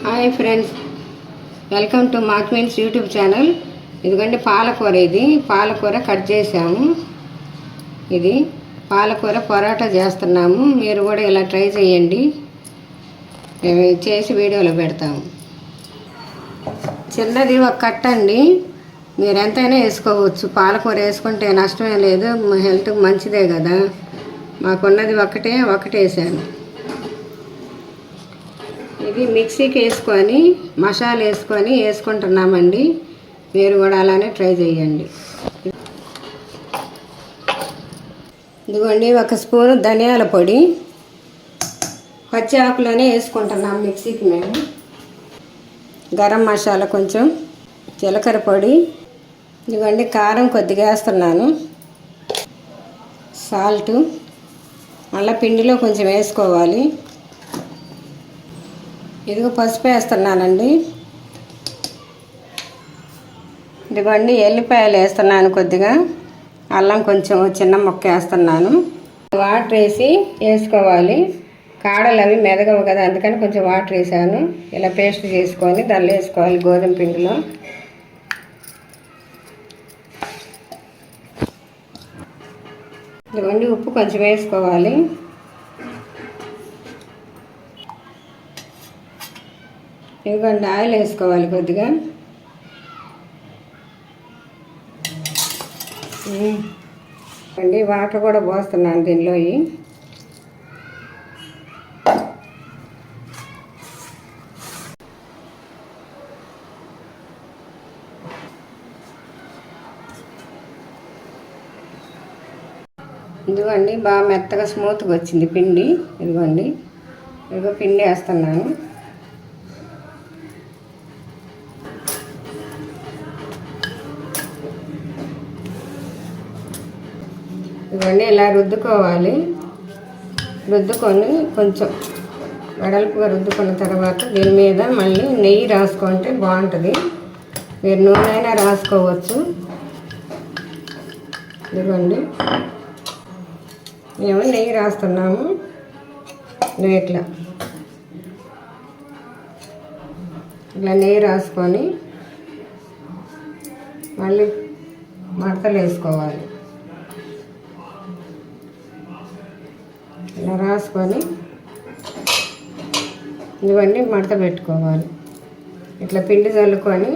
Hi friends, welcome to మాక్మీన్స్ YouTube channel. ఇదిగోండి పాలకూర. ఇది పాలకూర కట్ చేసాము. ఇది పాలకూర పరోటా చేస్తున్నాము. మీరు కూడా ఇలా ట్రై చేయండి. మేము చేసి వీడియోలో పెడతాము. చిన్నది ఒక కట్ట అండి. మీరు ఎంతైనా వేసుకోవచ్చు. పాలకూర వేసుకుంటే నష్టమే లేదు, హెల్త్కి మంచిదే కదా. మాకున్నది ఒకటే వేసాను. ఇది మిక్సీకి వేసుకొని మసాలా వేసుకుంటున్నామండి. మీరు కూడా అలానే ట్రై చేయండి. ఇదిగోండి, ఒక స్పూను ధనియాల పొడి పచ్చి ఆకులోనే వేసుకుంటున్నాం మిక్సీకి మేము. గరం మసాలా కొంచెం, జీలకర్ర పొడి, ఇదిగోండి కారం కొద్దిగా వేస్తున్నాను, సాల్టు, మళ్ళీ పిండిలో కొంచెం వేసుకోవాలి. ఇదిగో పసుపు వేస్తున్నానండి. ఇదిగోండి ఎల్లిపాయలు వేస్తున్నాను కొద్దిగా, అల్లం కొంచెం చిన్న ముక్క వేస్తున్నాను. వాటర్ వేసుకోవాలి. కాడలు అవి మెదగవు కదా, అందుకని కొంచెం వాటర్ వేసాను. ఇలా పేస్ట్ చేసుకొని దానిలో వేసుకోవాలి గోధుమ పిండిలో. ఇదిగోండి ఉప్పు కొంచెం వేసుకోవాలి. ఇదిగోండి ఆయిల్ వేసుకోవాలి కొద్దిగా. అండి వాటర్ కూడా పోస్తున్నాను దీనిలో. ఇదిగోండి బాగా మెత్తగా స్మూత్గా వచ్చింది పిండి. ఇదిగో పిండి వేస్తున్నాను. ఇవన్నీ ఇలా రుద్దుకోవాలి. రుద్దుకొని కొంచెం వెడల్పుగా రుద్దుకున్న తర్వాత దీని మీద మళ్ళీ నెయ్యి రాసుకుంటే బాగుంటుంది. మీరు నూనె అయినా రాసుకోవచ్చు. ఇదిగోండి మేము నెయ్యి రాస్తున్నాము. ఇట్లా నెయ్యి రాసుకొని మళ్ళీ మడతలు వేసుకోవాలి. ఇలా రాసుకొని ఇవన్నీ మడత పెట్టుకోవాలి. ఇట్లా పిండి చల్లుకొని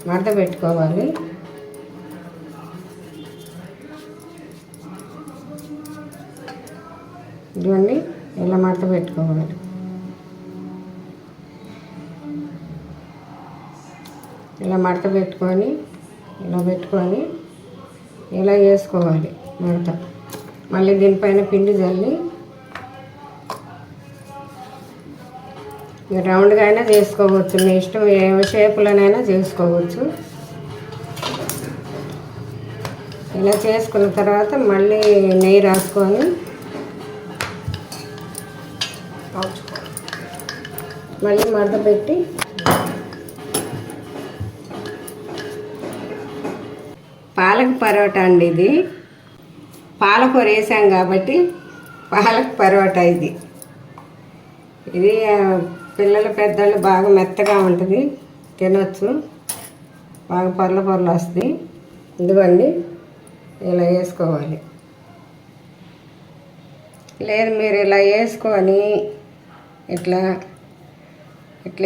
మడత పెట్టుకోవాలి. ఇవన్నీ ఇలా మడత పెట్టుకోవాలి. ఇలా మడత పెట్టుకొని ఇలా వేసుకోవాలి మడత. మళ్ళీ దీనిపైన పిండి చల్లి రౌండ్గా అయినా చేసుకోవచ్చు, మీ ఇష్టం ఏ షేపులోనైనా చేసుకోవచ్చు. ఇలా చేసుకున్న తర్వాత మళ్ళీ నెయ్యి రాసుకొని మళ్ళీ మడత పెట్టి పాలక్ పరోటా అండి. ఇది పాలకూర వేసాం కాబట్టి పాలక్ పరోటా. ఇది పిల్లలు పెద్దలు బాగా మెత్తగా ఉంటుంది, తినొచ్చు, బాగా పొరలు వస్తుంది. ఇదిగోండి ఇలా వేసుకోవాలి. లేదు మీరు ఇలా వేసుకొని ఇట్లా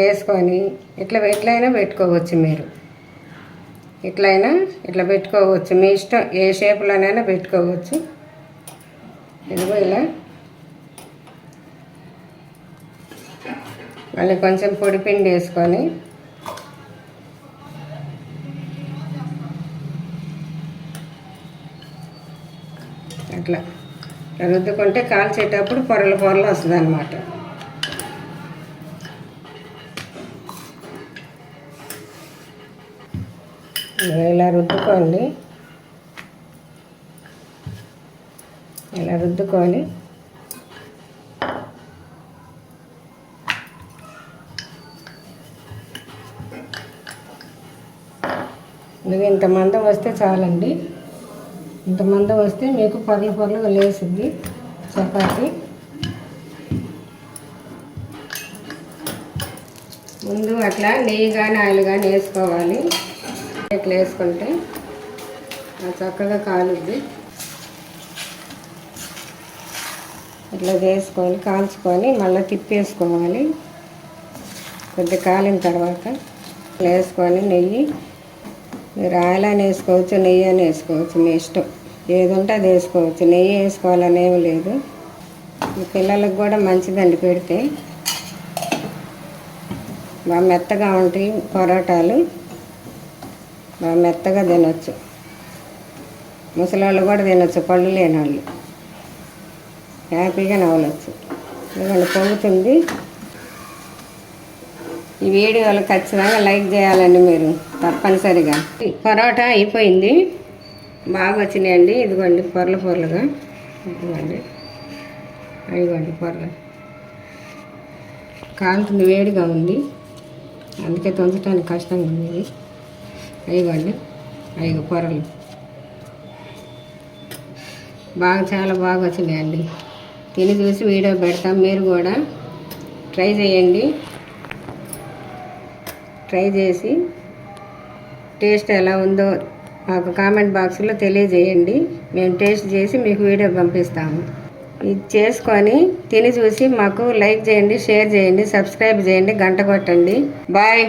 వేసుకొని ఎట్లయినా పెట్టుకోవచ్చు. మీరు ఇట్లా పెట్టుకోవచ్చు, మీ ఇష్టం ఏ షేప్లోనైనా పెట్టుకోవచ్చు. ఇదిగో ఇలా మళ్ళీ కొంచెం పొడి పిండి వేసుకొని అట్లా రుద్దుకుంటే కాల్చేటప్పుడు పొరలు వస్తుంది అన్నమాట. ఇలా రుద్దుకోండి. ఇలా రుద్దుకొని ఇది ఇంత మందం వస్తే చాలండి. ఇంత మందం వస్తే మీకు పొరలు లేసిద్ది చపాతీ. ముందు అట్లా నెయ్యి కానీ ఆయిల్ కానీ వేసుకోవాలి. ఇట్లా వేసుకుంటే చక్కగా కాలుద్ది. ఇట్లా చేసుకొని కాల్చుకొని మళ్ళీ తిప్పేసుకోవాలి. కొద్దిగా కాలిన తర్వాత వేసుకొని నెయ్యి, మీరు ఆయిల్ అని వేసుకోవచ్చు, నెయ్యి అని వేసుకోవచ్చు, మీ ఇష్టం. ఏది ఉంటే అది వేసుకోవచ్చు. నెయ్యి వేసుకోవాలని ఏమి లేదు. మీ పిల్లలకు కూడా మంచిదండి పెడితే. బాగా మెత్తగా ఉంటాయి పరోటాలు, బాగా మెత్తగా తినొచ్చు. ముసలాళ్ళు కూడా తినొచ్చు, పళ్ళు లేని వాళ్ళు హ్యాపీగా నవ్వలొచ్చు. ఎందుకంటే పొంగుతుంది. ఈ వీడియోలు ఖచ్చితంగా లైక్ చేయాలండి మీరు తప్పనిసరిగా. పరోటా అయిపోయింది, బాగా వచ్చినాయండి. ఇదిగోండి పొరలు పొరలుగా, ఇదిగోండి అదిగోండి పొరలు కాలుతుంది, వేడిగా ఉంది, అందుకే తొందరటానికి కష్టంగా ఉంది. ఇది అయ్యిగోండి, అయ్యి పొరలు బాగా చాలా బాగా వచ్చినాయండి. తిని చూసి వీడియో పెడతాం, మీరు కూడా ట్రై చేయండి. ట్రై చేసి టేస్ట్ ఎలా ఉందో మాకు కామెంట్ బాక్స్లో తెలియజేయండి. మేము టేస్ట్ చేసి మీకు వీడియో పంపిస్తాము. ఇది చేసుకొని తిని చూసి మాకు లైక్ చేయండి, షేర్ చేయండి, సబ్స్క్రైబ్ చేయండి, గంట కొట్టండి. బాయ్.